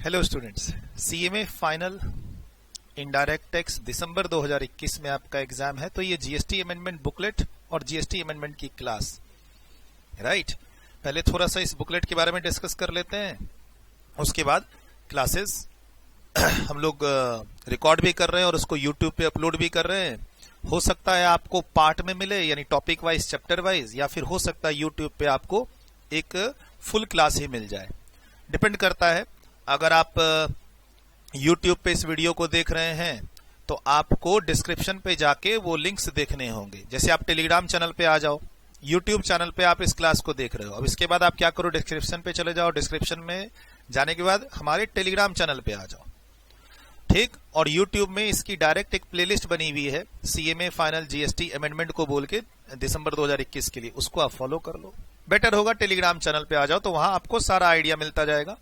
Hello students, CMA final indirect tax December 2021 में आपका exam है। तो ये जीएसटी अमेंडमेंट बुकलेट और जीएसटी अमेंडमेंट की क्लास, राइट। पहले थोड़ा सा इस बुकलेट के बारे में डिस्कस कर लेते हैं, उसके बाद क्लासेस हम लोग रिकॉर्ड भी कर रहे हैं और उसको यूट्यूब पे अपलोड भी कर रहे हैं। हो सकता है आपको पार्ट में मिले, यानी टॉपिक वाइज, चैप्टर वाइज, या फिर हो सकता है यूट्यूब पे आपको एक फुल क्लास ही मिल जाए, डिपेंड करता है। अगर आप YouTube पे इस वीडियो को देख रहे हैं तो आपको डिस्क्रिप्शन पे जाके वो लिंक्स देखने होंगे। जैसे आप टेलीग्राम चैनल पे आ जाओ, YouTube चैनल पे आप इस क्लास को देख रहे हो, अब इसके बाद आप क्या करो, डिस्क्रिप्शन पे चले जाओ, डिस्क्रिप्शन में जाने के बाद हमारे टेलीग्राम चैनल पे आ जाओ, ठीक। और YouTube में इसकी डायरेक्ट एक प्लेलिस्ट बनी हुई है सीएमए फाइनल जीएसटी अमेंडमेंट को बोल के दिसंबर 2021 के लिए, उसको आप फॉलो कर लो। बेटर होगा टेलीग्राम चैनल पे आ जाओ, तो वहां आपको सारा आइडिया मिलता जाएगा।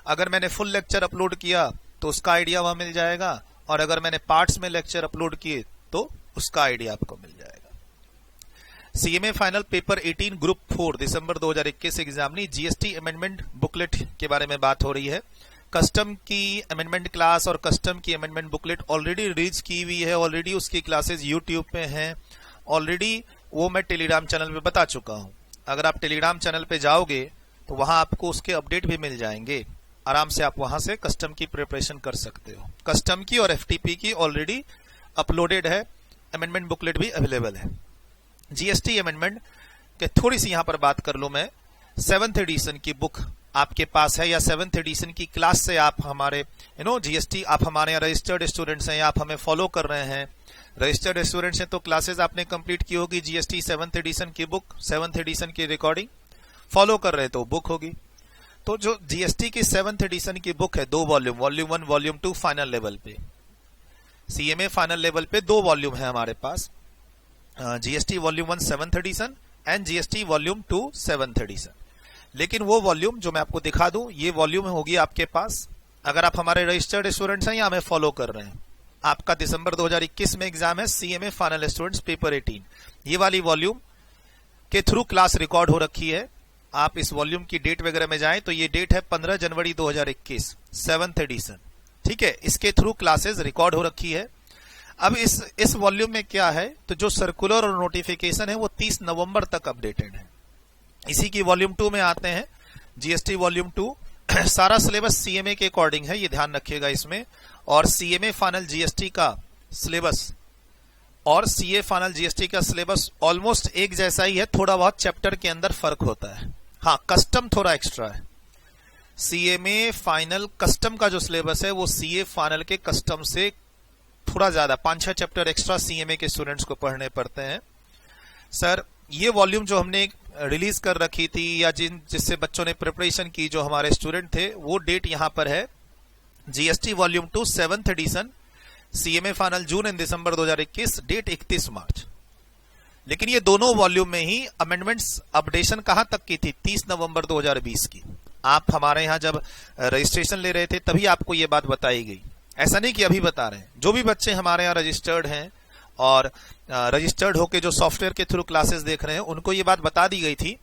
अगर मैंने फुल लेक्चर अपलोड किया तो उसका आइडिया वहां मिल जाएगा, और अगर मैंने पार्ट्स में लेक्चर अपलोड किए तो उसका आइडिया आपको मिल जाएगा। सीएमए फाइनल पेपर 18 ग्रुप 4 दिसंबर 2021 एग्जाम में जीएसटी अमेंडमेंट बुकलेट के बारे में बात हो रही है। कस्टम की अमेंडमेंट क्लास और कस्टम की अमेंडमेंट बुकलेट ऑलरेडी रिलीज की हुई है, ऑलरेडी उसकी क्लासेस यूट्यूब पे हैं, ऑलरेडी वो मैं टेलीग्राम चैनल पे बता चुका हूं। अगर आप टेलीग्राम चैनल पे जाओगे तो वहां आपको उसके अपडेट भी मिल जाएंगे, आराम से आप वहां से कस्टम की प्रिपरेशन कर सकते हो। कस्टम की और एफटीपी की ऑलरेडी अपलोडेड है, अमेंडमेंट बुकलेट भी अवेलेबल है। जीएसटी अमेंडमेंट के थोड़ी सी यहां पर बात कर लूं मैं। 7th एडिशन की बुक आपके पास है, या 7th एडिशन की क्लास से आप हमारे जीएसटी, आप हमारे यहाँ रजिस्टर्ड स्टूडेंट्स हैं या आप हमें फॉलो कर रहे हैं, रजिस्टर्ड स्टूडेंट्स हैं, तो क्लासेस आपने कंप्लीट की होगी। जीएसटी 7th एडिशन की बुक, 7th एडिशन की रिकॉर्डिंग फॉलो कर रहे हैं तो बुक होगी। तो जो जीएसटी की 7th एडिशन की बुक है, 2 volume, volume 1, volume 2 final level पे, सीएमए फाइनल लेवल पे 2 वॉल्यूम है हमारे पास, GST volume 1 7th edition and GST volume 2 7th edition. लेकिन वो वॉल्यूम जो मैं आपको दिखा दूं, ये वॉल्यूम होगी आपके पास अगर आप हमारे रजिस्टर्ड स्टूडेंट्स हैं या हमें फॉलो कर रहे हैं। आपका दिसंबर 2021 में एग्जाम है सीएमए फाइनल स्टूडेंट्स पेपर 18, ये वाली वॉल्यूम के थ्रू क्लास रिकॉर्ड हो रखी है। आप इस वॉल्यूम की डेट वगैरह में जाएं तो ये डेट है 15 जनवरी 2021, 7th एडिशन, ठीक है। इसके थ्रू क्लासेस रिकॉर्ड हो रखी है। अब इस वॉल्यूम में क्या है, तो जो सर्कुलर और नोटिफिकेशन है वो 30 नवंबर तक अपडेटेड है। इसी की वॉल्यूम 2 में आते हैं, जीएसटी वॉल्यूम 2। सारा सिलेबस सीएमए के अकॉर्डिंग है, ये ध्यान रखिएगा इसमें। और सीएमए फाइनल जीएसटी का सिलेबस और सीए फाइनल जीएसटी का सिलेबस ऑलमोस्ट एक जैसा ही है, थोड़ा बहुत चैप्टर के अंदर फर्क होता है। हाँ, कस्टम थोड़ा एक्स्ट्रा है। सीएमए फाइनल कस्टम का जो सिलेबस है वो सीए फाइनल के कस्टम से थोड़ा ज्यादा, 5-6 चैप्टर एक्स्ट्रा सीएमए के स्टूडेंट्स को पढ़ने पड़ते हैं। सर, ये वॉल्यूम जो हमने रिलीज कर रखी थी, या जिससे बच्चों ने प्रिपरेशन की, जो हमारे स्टूडेंट थे, वो डेट यहां पर है GST volume 2 7th edition, CMA final June and December 2021, date 31 मार्च। लेकिन ये दोनों वॉल्यूम में ही अमेंडमेंट्स अपडेशन कहां तक की थी, 30 नवंबर 2020 की। आप हमारे यहां जब रजिस्ट्रेशन ले रहे थे तभी आपको ये बात बताई गई, ऐसा नहीं कि अभी बता रहे हैं। जो भी बच्चे हमारे यहां रजिस्टर्ड हैं और रजिस्टर्ड होके जो सॉफ्टवेयर के थ्रू क्लासेस देख रहे हैं, उनको ये बात बता दी गई थी,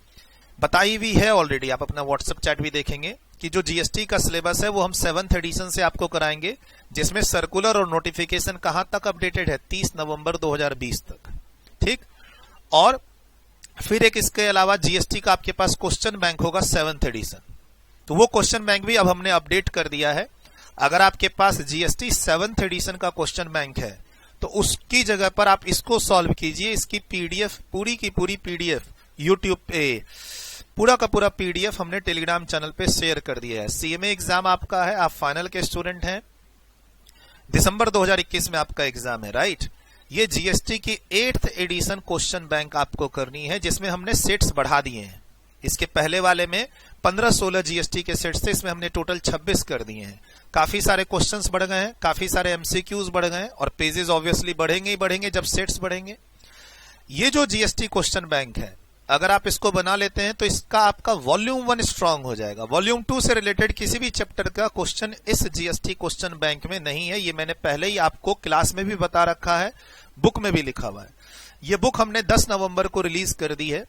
बताई हुई है ऑलरेडी। आप अपना व्हाट्सएप चैट भी देखेंगे कि जो जीएसटी का सिलेबस है वो हम 7th एडिशन से आपको कराएंगे, जिसमें सर्कुलर और नोटिफिकेशन कहां तक अपडेटेड है, 30 नवंबर 2020 तक, ठीक। और फिर एक इसके अलावा जीएसटी का आपके पास क्वेश्चन बैंक होगा 7th एडिशन, तो वो क्वेश्चन बैंक भी अब हमने अपडेट कर दिया है। अगर आपके पास जीएसटी 7th एडिशन का क्वेश्चन बैंक है तो उसकी जगह पर आप इसको सॉल्व कीजिए। इसकी पीडीएफ, पूरी की पूरी पीडीएफ यूट्यूब पे, पूरा का पूरा पीडीएफ हमने टेलीग्राम चैनल पे शेयर कर दिया है। सीएमए एग्जाम आपका है, आप फाइनल के स्टूडेंट हैं, दिसंबर 2021 में आपका एग्जाम है, राइट। ये जीएसटी की 8th एडिशन क्वेश्चन बैंक आपको करनी है, जिसमें हमने सेट्स बढ़ा दिए हैं। इसके पहले वाले में 15-16 जीएसटी के सेट्स थे, इसमें हमने टोटल 26 कर दिए हैं। काफी सारे क्वेश्चंस बढ़ गए हैं, काफी सारे एमसीक्यूज बढ़ गए हैं, और पेजेस ऑब्वियसली बढ़ेंगे ही बढ़ेंगे जब सेट्स बढ़ेंगे। ये जो जीएसटी क्वेश्चन बैंक है, अगर आप इसको बना लेते हैं तो इसका आपका वॉल्यूम 1 स्ट्रांग हो जाएगा। वॉल्यूम 2 से रिलेटेड किसी भी चैप्टर का क्वेश्चन इस जीएसटी क्वेश्चन बैंक में नहीं है, ये मैंने पहले ही आपको क्लास में भी बता रखा है, बुक में भी लिखा हुआ है। ये बुक हमने 10 नवंबर को रिलीज कर दी है,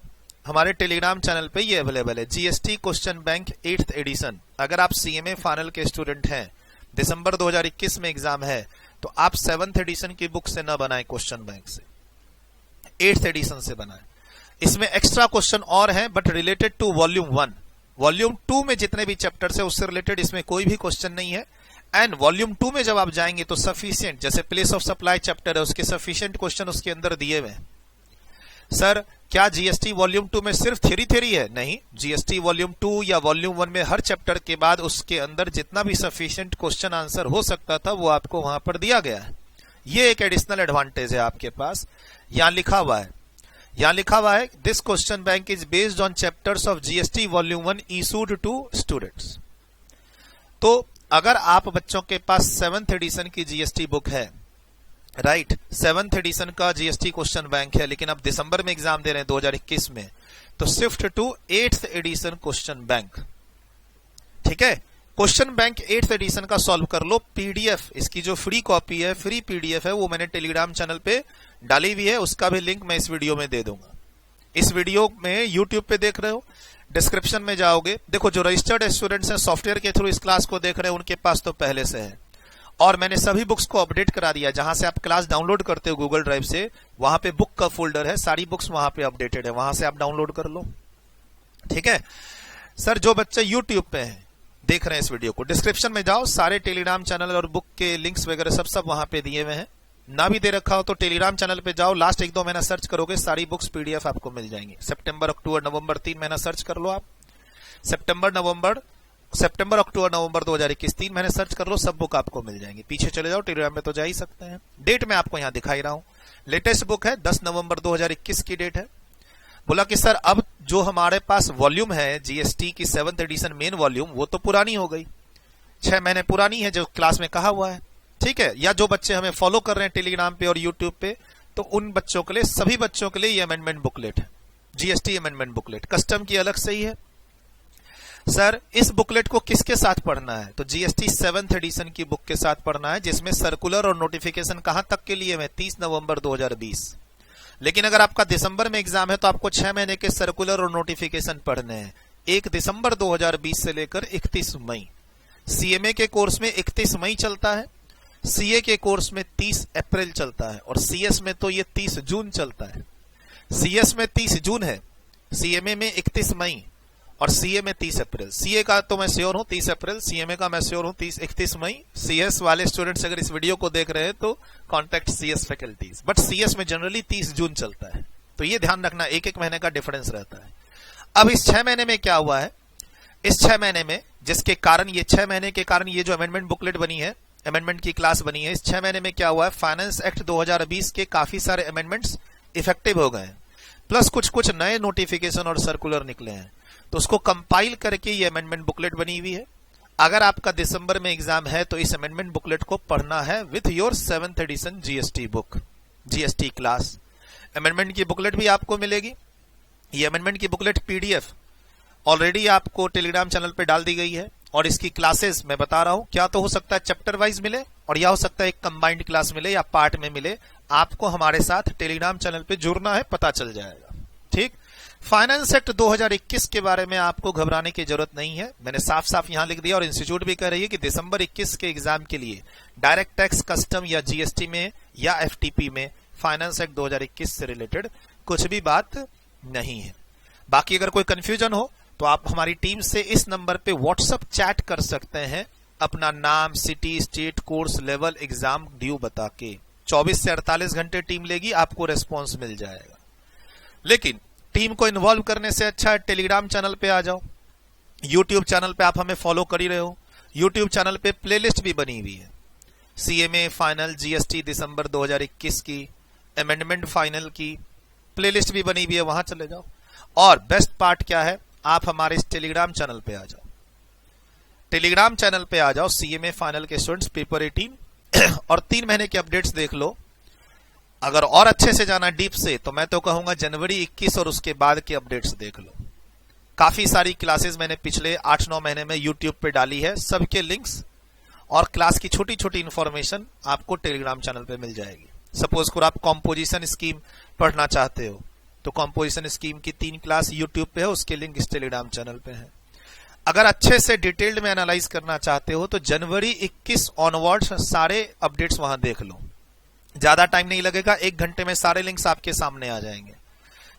हमारे टेलीग्राम चैनल पे ये अवेलेबल है, GST question bank 8th addition. अगर आप सीएमए फाइनल के स्टूडेंट हैं, दिसंबर 2021 में एग्जाम है, तो आप 7th एडिशन की बुक से न बनाएं क्वेश्चन बैंक से, 8th एडिशन से बनाएं। इसमें एक्स्ट्रा क्वेश्चन और हैं but related to volume 1। Volume 2 में जितने भी चैप्टर्स है उससे रिलेटेड इसमें कोई भी क्वेश्चन नहीं है। एंड वॉल्यूम 2 में जब आप जाएंगे तो सफिशिएंट, जैसे प्लेस ऑफ सप्लाई चैप्टर है उसके सफिशिएंट क्वेश्चन उसके अंदर दिए हुए हैं। सर क्या जीएसटी वॉल्यूम 2 में सिर्फ थ्योरी है? नहीं, जीएसटी वॉल्यूम 2 या वॉल्यूम 1 में हर चैप्टर के बाद उसके अंदर जितना भी सफिशिएंट क्वेश्चन आंसर हो सकता था वो आपको वहां पर दिया गया है। ये एक एडिशनल एडवांटेज है आपके पास। यहां लिखा हुआ है this question bank is based on chapters of GST volume 1 issued to students. तो अगर आप बच्चों के पास 7th एडिशन की जीएसटी बुक है, राइट, 7th एडिशन का जीएसटी क्वेश्चन बैंक है, लेकिन अब दिसंबर में एग्जाम दे रहे हैं 2021 में, तो shift to 8th edition question bank. ठीक है, क्वेश्चन बैंक 8th एडिशन का सॉल्व कर लो। पीडीएफ इसकी जो फ्री कॉपी है, फ्री पीडीएफ है, वो मैंने टेलीग्राम चैनल पे डाली हुई है, उसका भी लिंक मैं इस वीडियो में दे दूंगा। इस वीडियो में यूट्यूब पे देख रहे हो, डिस्क्रिप्शन में जाओगे, देखो जो रजिस्टर्ड स्टूडेंट्स हैं सॉफ्टवेयर के थ्रू इस क्लास को देख रहे हैं उनके पास तो पहले से है, और मैंने सभी बुक्स को अपडेट करा दिया। जहां से आप क्लास डाउनलोड करते हो गूगल ड्राइव से, वहां पे बुक का फोल्डर है, सारी बुक्स वहां पे अपडेटेड है, वहां से आप डाउनलोड कर लो। ठीक है सर, जो बच्चे यूट्यूब पे हैं देख रहे हैं इस वीडियो को, डिस्क्रिप्शन में जाओ, सारे टेलीग्राम चैनल और बुक के लिंक्स वगैरह सब वहां पे दिए हुए हैं। ना भी दे रखा हो तो टेलीग्राम चैनल पे जाओ, लास्ट 1-2 महीना सर्च करोगे, सारी बुक्स पीडीएफ आपको मिल जाएंगी। सितंबर, अक्टूबर, नवंबर 3 महीना सर्च कर लो आप, सितंबर, अक्टूबर, नवंबर 2021 3 महीने सर्च कर लो, सब बुक आपको मिल जाएंगी। पीछे चले जाओ, टेलीग्राम में तो जा ही सकते हैं। डेट मैं आपको यहां दिखाई रहा हूं, लेटेस्ट बुक है 10 नवंबर 2021 की डेट है। बोला कि सर अब जो हमारे पास वॉल्यूम है जीएसटी की 7th एडिशन मेन वॉल्यूम, वो तो पुरानी हो गई, 6 महीने पुरानी है जो क्लास में कहा हुआ है। ठीक है, या जो बच्चे हमें फॉलो कर रहे हैं टेलीग्राम पे और यूट्यूब पे, तो उन बच्चों के लिए, सभी बच्चों के लिए ये अमेंडमेंट बुकलेट है, जीएसटी अमेंडमेंट बुकलेट, कस्टम की अलग से ही है। सर इस बुकलेट को किसके साथ पढ़ना है? तो जीएसटी 7th एडिशन की बुक के साथ पढ़ना है, जिसमें सर्कुलर और नोटिफिकेशन कहां तक के लिए है? 30 नवंबर 2020। लेकिन अगर आपका दिसंबर में एग्जाम है तो आपको 6 महीने के सर्कुलर और नोटिफिकेशन पढ़ने हैं, 1 दिसंबर 2020 से लेकर 31 मई। सीएमए के कोर्स में 31 मई चलता है, सीए के कोर्स में 30 अप्रैल चलता है, और सीएस में तो ये 30 जून चलता है। सीएस में 30 जून है, सीएमए में 31 मई और सीए में 30 अप्रैल। सीए का तो मैं श्योर हूं 30 अप्रैल, सीएमए का मैं श्योर हूं 31 मई। सीएस वाले स्टूडेंट्स अगर इस वीडियो को देख रहे हैं तो contact CS faculties, but CS में जनरली 30 जून चलता है, तो ये ध्यान रखना, 1-1 महीने का डिफरेंस रहता है। अब इस 6 महीने में क्या हुआ है? इस 6 महीने में जिसके कारण, ये 6 महीने के कारण ये जो अमेंडमेंट बुकलेट बनी है, अमेंडमेंट की क्लास बनी है, इस 6 महीने में क्या हुआ है? फाइनेंस एक्ट 2020 के काफी सारे अमेंडमेंट्स इफेक्टिव हो गए हैं, प्लस कुछ नए नोटिफिकेशन और सर्कुलर निकले हैं, तो उसको कंपाइल करके ये अमेंडमेंट बुकलेट बनी हुई है। अगर आपका दिसंबर में एग्जाम है तो इस अमेंडमेंट बुकलेट को पढ़ना है with your 7th edition GST book, GST class. Amendment की बुकलेट भी आपको मिलेगी। ये अमेंडमेंट की बुकलेट पीडीएफ ऑलरेडी आपको टेलीग्राम चैनल पे डाल दी गई है, और इसकी क्लासेस मैं बता रहा हूं, क्या तो हो सकता है चैप्टर वाइज मिले, और या हो सकता है एक कंबाइंड क्लास मिले या पार्ट में मिले। आपको हमारे साथ टेलीग्राम चैनल पे जुड़ना है, पता चल जाएगा। ठीक, फाइनेंस एक्ट 2021 के बारे में आपको घबराने की जरूरत नहीं है, मैंने साफ साफ यहां लिख दिया, और इंस्टीट्यूट भी कह रही है कि दिसंबर 21 के एग्जाम के लिए डायरेक्ट टैक्स, कस्टम या जीएसटी में या एफटीपी में फाइनेंस एक्ट 2021 से रिलेटेड कुछ भी बात नहीं है। बाकी अगर कोई कंफ्यूजन हो तो आप हमारी टीम से इस नंबर पे व्हाट्सएप चैट कर सकते हैं, अपना नाम, city, state, course, level, exam due बता के। 24 से 48 घंटे टीम लेगी, आपको रेस्पॉन्स मिल जाएगा। लेकिन टीम को इन्वॉल्व करने से अच्छा है टेलीग्राम चैनल पे आ जाओ। यूट्यूब चैनल पे आप हमें फॉलो कर ही रहे हो, यूट्यूब चैनल पे प्लेलिस्ट भी बनी हुई है, सीएमए फाइनल, जीएसटी दिसंबर 2021 की, अमेंडमेंट फाइनल की प्लेलिस्ट भी बनी हुई है, वहां चले जाओ। और बेस्ट पार्ट क्या है, आप हमारे इस टेलीग्राम चैनल पे आ जाओ, टेलीग्राम चैनल पे आ जाओ, सीएमए फाइनल के स्टूडेंट्स पेपर 18 और 3 महीने के अपडेट्स देख लो। अगर और अच्छे से जाना डीप से, तो मैं तो कहूंगा जनवरी 21 और उसके बाद के अपडेट्स देख लो। काफी सारी क्लासेस मैंने पिछले 8-9 महीने में यूट्यूब पे डाली है, सबके लिंक्स और क्लास की छोटी छोटी इंफॉर्मेशन आपको टेलीग्राम चैनल पे मिल जाएगी। सपोज करो आप कॉम्पोजिशन स्कीम पढ़ना चाहते हो, तो कॉम्पोजिशन स्कीम की 3 क्लास यूट्यूब पे है, उसके लिंक इस टेलीग्राम चैनल पे है। अगर अच्छे से डिटेल्ड में एनालाइज करना चाहते हो तो जनवरी 21 ऑनवर्ड्स सारे अपडेट्स वहां देख लो, ज्यादा टाइम नहीं लगेगा, 1 घंटे में सारे लिंक्स आपके सामने आ जाएंगे।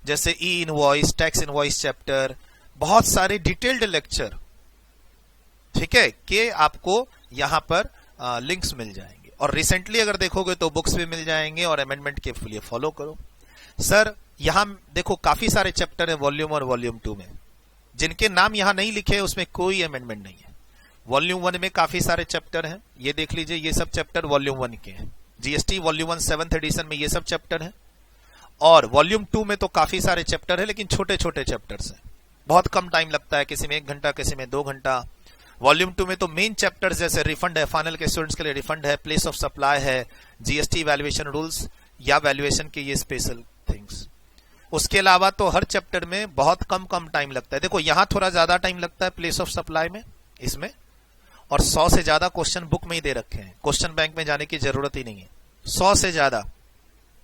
जैसे ई इनवॉइस, टैक्स इनवॉइस चैप्टर, बहुत सारे डिटेल्ड लेक्चर, ठीक है, कि आपको यहां पर लिंक्स मिल जाएंगे। और रिसेंटली अगर देखोगे तो बुक्स भी मिल जाएंगे और अमेंडमेंट के लिए फॉलो करो। सर यहां देखो काफी सारे चैप्टर है वॉल्यूम और वॉल्यूम 2 में, जिनके नाम यहां नहीं लिखे हैं उसमें कोई अमेंडमेंट नहीं है। वॉल्यूम 1 में काफी सारे चैप्टर हैं, ये देख लीजिए, ये सब चैप्टर वॉल्यूम 1 के हैं। जीएसटी वॉल्यूम 1 7th एडिशन में ये सब चैप्टर हैं। और वॉल्यूम 2 में तो काफी सारे चैप्टर है, लेकिन छोटे छोटे चैप्टर्स हैं, बहुत कम टाइम लगता है, किसी में 1 घंटा, किसी में 2 घंटा। वॉल्यूम 2 में तो मेन चैप्टर्स जैसे रिफंड है, फाइनल के स्टूडेंट्स के लिए रिफंड है, प्लेस ऑफ सप्लाई है, जीएसटी वैल्यूएशन रूल्स या वैल्यूएशन के ये स्पेशल थिंग्स। उसके अलावा तो हर चैप्टर में बहुत कम टाइम लगता है। देखो यहां थोड़ा ज्यादा टाइम लगता है प्लेस ऑफ सप्लाई में, इसमें, और 100 से ज्यादा क्वेश्चन बुक में ही दे रखे हैं, क्वेश्चन बैंक में जाने की जरूरत ही नहीं है। 100 से ज्यादा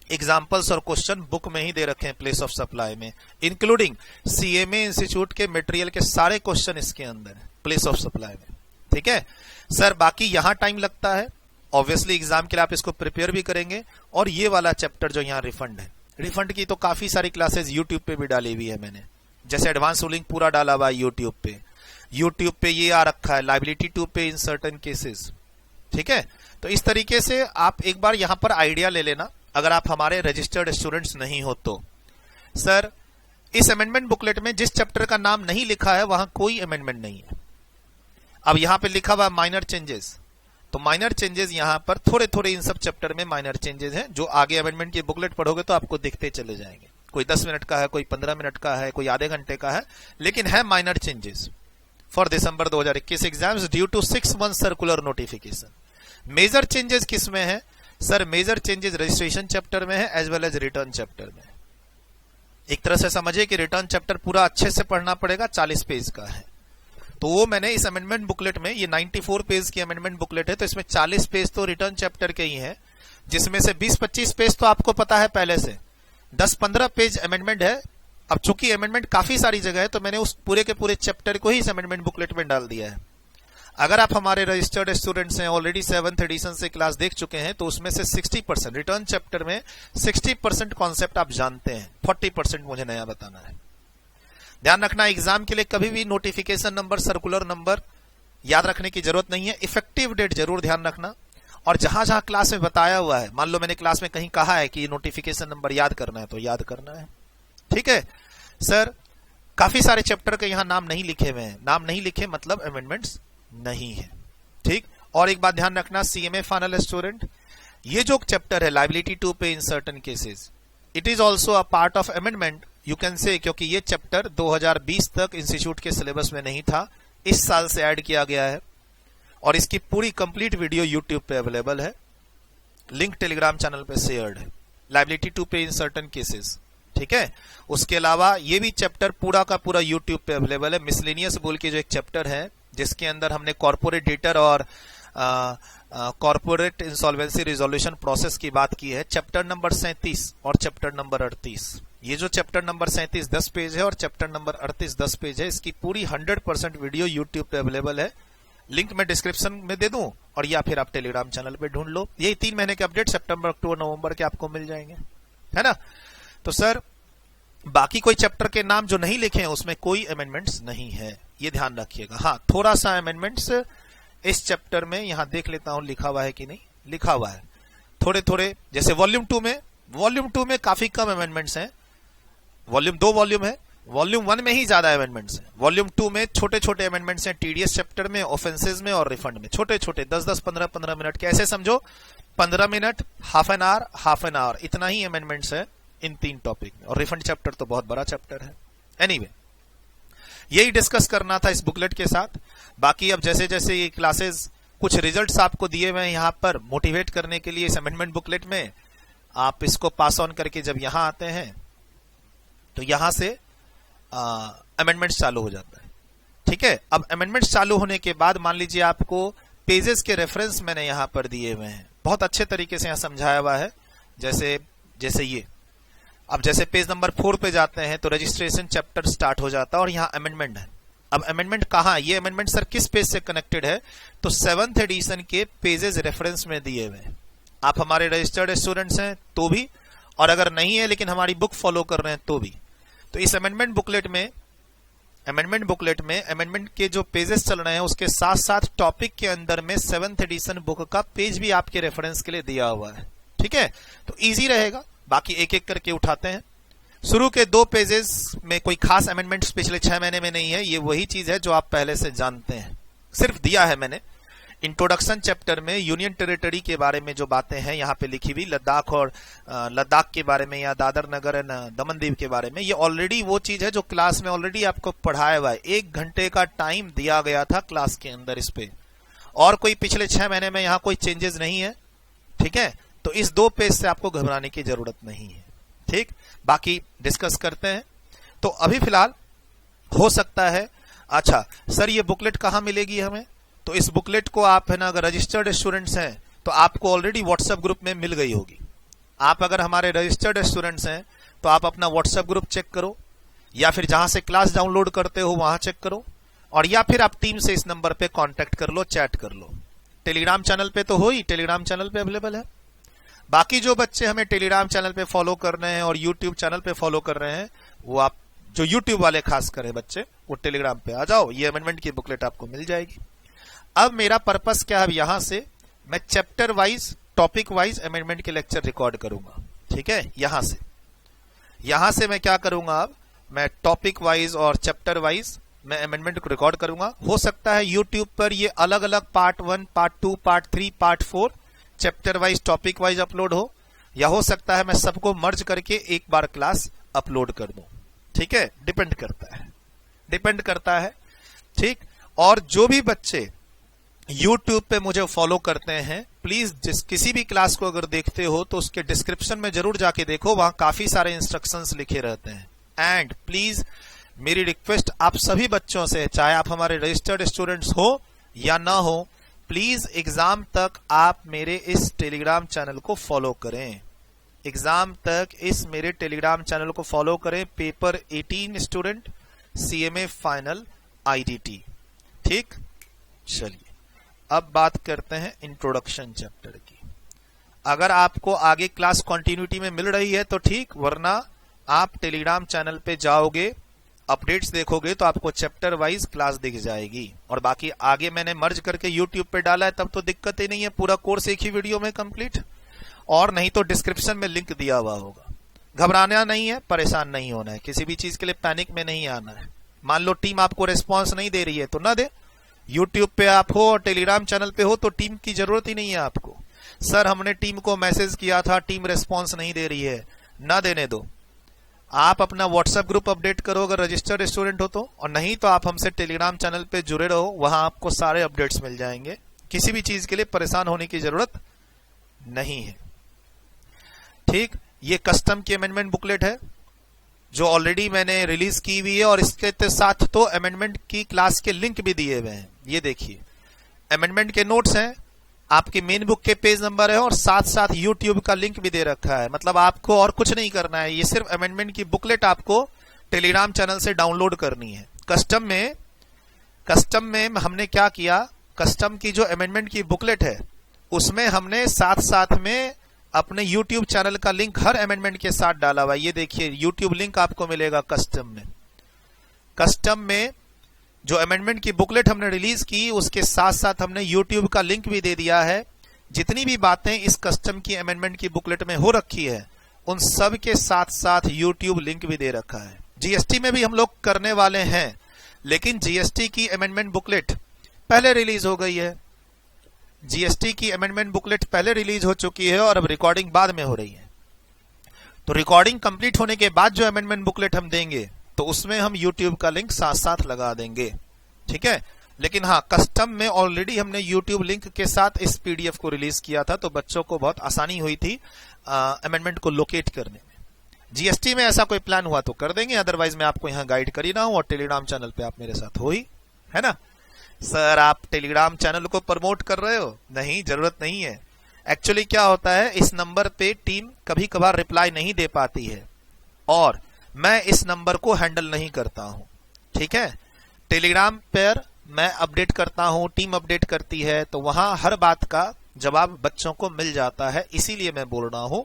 एग्जाम्पल्स और क्वेश्चन बुक में ही दे रखे हैं प्लेस ऑफ सप्लाई में, इंक्लूडिंग सीएमए इंस्टीट्यूट के मटेरियल के सारे क्वेश्चन इसके अंदर है प्लेस ऑफ सप्लाई में, ठीक है सर। बाकी यहां टाइम लगता है, ऑब्वियसली एग्जाम के लिए आप इसको प्रिपेयर भी करेंगे। और ये वाला चैप्टर जो यहाँ रिफंड है, रिफंड की तो काफी सारी क्लासेस यूट्यूब पे भी डाली हुई है मैंने, जैसे एडवांस रूलिंग पूरा डाला हुआ है यूट्यूब पे ये आ रखा है, लाइबिलिटी 2 पे इन सर्टेन केसेस, ठीक है। तो इस तरीके से आप एक बार यहां पर आइडिया ले लेना, अगर आप हमारे रजिस्टर्ड स्टूडेंट्स नहीं हो तो। सर इस अमेंडमेंट बुकलेट में जिस चैप्टर का नाम नहीं लिखा है वहां कोई अमेंडमेंट नहीं है। अब यहां पे लिखा हुआ माइनर चेंजेस, तो माइनर चेंजेस यहां पर थोड़े थोड़े इन सब चैप्टर में माइनर चेंजेस हैं, जो आगे अमेंडमेंट की बुकलेट पढ़ोगे तो आपको दिखते चले जाएंगे। कोई 10 मिनट का है, कोई 15 मिनट का है, कोई आधे घंटे का है, लेकिन है minor changes for December 2021 exams due to 6 month circular notification. Major changes किस में है sir? Major changes registration chapter में है as well as return chapter में। एक तरह से समझिए कि रिटर्न चैप्टर पूरा अच्छे से पढ़ना पड़ेगा, 40 पेज का है, तो वो मैंने इस अमेंडमेंट बुकलेट में, ये 94 पेज की अमेंडमेंट बुकलेट है, तो इसमें 40 पेज तो रिटर्न चैप्टर के ही हैं, जिसमें से 20-25 पेज तो आपको पता है पहले से, 10-15 पेज अमेंडमेंट है। अब चूंकि अमेंडमेंट काफी सारी जगह है तो मैंने उस पूरे के पूरे चैप्टर को ही इस अमेंडमेंट बुकलेट में डाल दिया है। अगर आप हमारे रजिस्टर्ड स्टूडेंट्स हैं, ऑलरेडी 7th एडिशन से क्लास देख चुके हैं, तो उसमें से 60% रिटर्न चैप्टर में 60% कॉन्सेप्ट आप जानते हैं, 40% मुझे नया बताना है। ध्यान रखना, एग्जाम के लिए कभी भी नोटिफिकेशन नंबर, सर्कुलर नंबर याद रखने की जरूरत नहीं है, इफेक्टिव डेट जरूर ध्यान रखना। और जहां जहां क्लास में बताया हुआ है, मान लो मैंने क्लास में कहीं कहा है कि नोटिफिकेशन नंबर याद करना है तो याद करना है, ठीक है सर। काफी सारे चैप्टर के यहां नाम नहीं लिखे हुए हैं, नाम नहीं लिखे मतलब अमेंडमेंट्स नहीं है, ठीक। और एक बात ध्यान रखना, सीएमए फाइनल स्टूडेंट, ये जो चैप्टर है लाइबिलिटी 2 पे in certain cases, it is also a part of amendment you can say, क्योंकि ये चैप्टर 2020 तक इंस्टीट्यूट के सिलेबस में नहीं था, इस साल से ऐड किया गया है। और इसकी पूरी कंप्लीट वीडियो यूट्यूब पे अवेलेबल है, लिंक टेलीग्राम चैनल पे शेयर्ड है, लाइबिलिटी 2 पे इन सर्टेन केसेस, ठीक है। उसके अलावा ये भी चैप्टर पूरा का पूरा यूट्यूब पे अवेलेबल है। मिसलेनियस बोल के जो एक चैप्टर है, जिसके अंदर हमने कॉर्पोरेट डेटर और कॉर्पोरेट इंसॉल्वेंसी रिजोल्यूशन प्रोसेस की बात की है, चैप्टर नंबर 37 और चैप्टर नंबर 38। ये जो चैप्टर नंबर 37 10 पेज है और चैप्टर नंबर 38 10 पेज है, इसकी पूरी 100% वीडियो यूट्यूब पे अवेलेबल है, लिंक मैं डिस्क्रिप्शन में दे दूं, और या फिर आप टेलीग्राम चैनल पे ढूंढ लो। यही 3 महीने के अपडेट सितंबर, अक्टूबर, नवंबर के आपको मिल जाएंगे, है ना। तो सर बाकी कोई चैप्टर के नाम जो नहीं लिखे हैं उसमें कोई अमेंडमेंट्स नहीं है, ये ध्यान रखिएगा। हाँ, थोड़ा सा अमेंडमेंट्स इस चैप्टर में यहां देख लेता हूं लिखा हुआ है कि नहीं, लिखा हुआ है थोड़े थोड़े, जैसे वॉल्यूम 2 में काफी कम अमेंडमेंट्स हैं। वॉल्यूम 2 वॉल्यूम है, वॉल्यूम 1 में ही ज्यादा अमेंडमेंट्स हैं। वॉल्यूम 2 में छोटे छोटे अमेंडमेंट्स हैं, टीडीएस चैप्टर में, ऑफेंसेस में और रिफंड में, छोटे छोटे 10-10, 15-15 मिनट के, ऐसे समझो 15 मिनट, हाफ एन आवर, इतना ही अमेंडमेंट्स है इन 3 टॉपिक में। और रिफंड चैप्टर तो बहुत बड़ा चैप्टर है। एनीवे, यही डिस्कस करना था इस बुकलेट के साथ। बाकी अब जैसे जैसे ये क्लासेस, कुछ रिजल्ट्स आपको दिए हुए हैं यहाँ पर मोटिवेट करने के लिए इस अमेंडमेंट बुकलेट में, आप इसको पास ऑन करके जब यहां आते हैं तो यहां से अमेंडमेंट्स चालू हो जाता है, ठीक है। अब अमेंडमेंट्स चालू होने के बाद मान लीजिए आपको पेजेस के रेफरेंस मैंने यहां पर दिए हुए हैं, बहुत अच्छे तरीके से यहां समझाया हुआ है। जैसे ये अब जैसे पेज नंबर 4 पे जाते हैं तो रजिस्ट्रेशन चैप्टर स्टार्ट हो जाता है और यहाँ अमेंडमेंट है। अब अमेंडमेंट कहाँ, ये अमेंडमेंट सर किस पेज से कनेक्टेड है, तो 7th एडिशन के पेजेस रेफरेंस में दिए हुए हैं। आप हमारे रजिस्टर्ड स्टूडेंट्स हैं तो भी, और अगर नहीं है लेकिन हमारी बुक फॉलो कर रहे हैं तो भी। तो इस अमेंडमेंट बुकलेट में अमेंडमेंट के जो पेजेस चल रहे हैं उसके साथ साथ टॉपिक के अंदर में 7th एडिशन बुक का पेज भी आपके रेफरेंस के लिए दिया हुआ है। ठीक है, तो इजी रहेगा। बाकी एक एक करके उठाते हैं। शुरू के 2 पेजेस में कोई खास अमेंडमेंट्स पिछले 6 महीने में नहीं है, ये वही चीज है जो आप पहले से जानते हैं, सिर्फ दिया है मैंने। इंट्रोडक्शन चैप्टर में यूनियन टेरिटरी के बारे में जो बातें हैं यहाँ पे लिखी हुई, लद्दाख और लद्दाख के बारे में या दादर नगर एंड दमन दीव के बारे में, ये ऑलरेडी वो चीज है जो क्लास में ऑलरेडी आपको पढ़ाया हुआ है। 1 घंटे का टाइम दिया गया था क्लास के अंदर इस पे, और कोई पिछले 6 महीने में यहाँ कोई चेंजेस नहीं है। ठीक है, तो इस 2 पेज से आपको घबराने की जरूरत नहीं है। ठीक, बाकी डिस्कस करते हैं। तो अभी फिलहाल हो सकता है, अच्छा सर ये बुकलेट कहाँ मिलेगी हमें, तो इस बुकलेट को आप है ना, अगर रजिस्टर्ड स्टूडेंट्स हैं तो आपको ऑलरेडी व्हाट्सएप ग्रुप में मिल गई होगी। आप अगर हमारे रजिस्टर्ड स्टूडेंट्स हैं तो आप अपना व्हाट्सएप ग्रुप चेक करो, या फिर जहां से क्लास डाउनलोड करते हो वहां चेक करो, और या फिर आप टीम से इस नंबर पे कांटेक्ट कर लो, चैट कर लो। टेलीग्राम चैनल पे तो हो ही, टेलीग्राम चैनल पे अवेलेबल है। बाकी जो बच्चे हमें टेलीग्राम चैनल पे फॉलो कर रहे हैं और यूट्यूब चैनल पे फॉलो कर रहे हैं, वो आप जो यूट्यूब वाले खास करें बच्चे, वो टेलीग्राम पे आ जाओ, ये अमेंडमेंट की बुकलेट आपको मिल जाएगी। अब मेरा पर्पस क्या है, यहां से मैं chapter wise, topic wise amendment के लेक्चर रिकॉर्ड करूंगा। ठीक है, यहां से मैं क्या करूंगा, अब मैं टॉपिक वाइज और चैप्टर वाइज मैं अमेंडमेंट को रिकॉर्ड करूंगा। हो सकता है यूट्यूब पर ये अलग अलग part 1, part 2, part 3, part 4 chapter wise, topic wise upload हो, या हो सकता है मैं सबको मर्ज करके एक बार क्लास अपलोड कर दूं। ठीक है, डिपेंड करता है। ठीक, और जो भी बच्चे YouTube पे मुझे फॉलो करते हैं, प्लीज किसी भी क्लास को अगर देखते हो तो उसके डिस्क्रिप्शन में जरूर जाके देखो, वहां काफी सारे इंस्ट्रक्शंस लिखे रहते हैं। एंड प्लीज मेरी रिक्वेस्ट आप सभी बच्चों से, चाहे आप हमारे रजिस्टर्ड स्टूडेंट्स हो या ना हो, प्लीज एग्जाम तक आप मेरे इस टेलीग्राम चैनल को फॉलो करें। एग्जाम तक इस मेरे टेलीग्राम चैनल को फॉलो करें। Paper 18 student, CMA final, IDT। ठीक, चलिए अब बात करते हैं इंट्रोडक्शन चैप्टर की। अगर आपको आगे क्लास कंटिन्यूटी में मिल रही है तो ठीक, वरना आप टेलीग्राम चैनल पे जाओगे, अपडेट्स देखोगे तो आपको चैप्टर वाइज क्लास दिख जाएगी। और बाकी आगे मैंने मर्ज करके यूट्यूब पे डाला है, तब तो दिक्कत ही नहीं है, पूरा कोर्स एक ही वीडियो में कंप्लीट। और नहीं तो डिस्क्रिप्शन में लिंक दिया हुआ होगा। घबराना नहीं है, परेशान नहीं होना है, किसी भी चीज के लिए पैनिक में नहीं आना है। मान लो टीम आपको रिस्पॉन्स नहीं दे रही है तो ना दे, यूट्यूब पे आप हो और टेलीग्राम चैनल पे हो तो टीम की जरूरत ही नहीं है आपको। सर हमने टीम को मैसेज किया था, टीम रिस्पॉन्स नहीं दे रही है, ना देने दो। आप अपना व्हाट्सएप ग्रुप अपडेट करो अगर रजिस्टर्ड स्टूडेंट हो तो, और नहीं तो आप हमसे टेलीग्राम चैनल पे जुड़े रहो, वहां आपको सारे अपडेट्स मिल जाएंगे। किसी भी चीज के लिए परेशान होने की जरूरत नहीं है। ठीक, ये कस्टम की अमेंडमेंट बुकलेट है जो ऑलरेडी मैंने रिलीज की हुई है, और इसके साथ तो अमेंडमेंट की क्लास के लिंक भी दिए हुए हैं। ये देखिए अमेंडमेंट के नोट्स हैं, आपके मेन बुक के पेज नंबर है, और साथ साथ यूट्यूब का लिंक भी दे रखा है। मतलब आपको और कुछ नहीं करना है, ये सिर्फ अमेंडमेंट की बुकलेट आपको टेलीग्राम चैनल से डाउनलोड करनी है। कस्टम में हमने क्या किया, कस्टम की जो अमेंडमेंट की बुकलेट है उसमें हमने साथ साथ में अपने YouTube चैनल का लिंक हर अमेंडमेंट के साथ डाला हुआ है। ये देखिए YouTube लिंक आपको मिलेगा कस्टम में जो अमेंडमेंट की बुकलेट हमने रिलीज की उसके साथ साथ हमने YouTube का लिंक भी दे दिया है। जितनी भी बातें इस कस्टम की अमेंडमेंट की बुकलेट में हो रखी है उन सब के साथ साथ YouTube लिंक भी दे रखा है। GST में भी हम लोग करने वाले हैं, लेकिन GST की अमेंडमेंट बुकलेट पहले रिलीज हो गई है। GST की अमेंडमेंट बुकलेट पहले रिलीज हो चुकी है और अब रिकॉर्डिंग बाद में हो रही है। तो रिकॉर्डिंग कंप्लीट होने के बाद जो अमेंडमेंट बुकलेट हम देंगे तो उसमें हम YouTube का लिंक साथ साथ लगा देंगे। ठीक है, लेकिन हाँ कस्टम में ऑलरेडी हमने YouTube लिंक के साथ इस PDF को रिलीज किया था, तो बच्चों को बहुत आसानी हुई थी अमेंडमेंट को लोकेट करने में। GST में ऐसा कोई प्लान हुआ तो कर देंगे, अदरवाइज मैं आपको यहाँ गाइड कर ही रहा हूं, और टेलीग्राम चैनल पे आप मेरे साथ हो ही, है ना। सर आप टेलीग्राम चैनल को प्रमोट कर रहे हो? नहीं, जरूरत नहीं है। एक्चुअली क्या होता है, इस नंबर पे टीम कभी कभार रिप्लाई नहीं दे पाती है, और मैं इस नंबर को हैंडल नहीं करता हूं, ठीक है। टेलीग्राम पर मैं अपडेट करता हूं, टीम अपडेट करती है, तो वहां हर बात का जवाब बच्चों को मिल जाता है। इसीलिए मैं बोल रहा हूं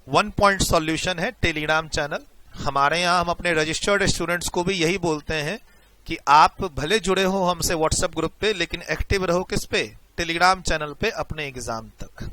1 पॉइंट सॉल्यूशन है टेलीग्राम चैनल। हमारे यहां हम अपने रजिस्टर्ड स्टूडेंट्स को भी यही बोलते हैं कि आप भले जुड़े हो हमसे व्हाट्सएप ग्रुप पे, लेकिन एक्टिव रहो किस पे, टेलीग्राम चैनल पे अपने एग्जाम तक।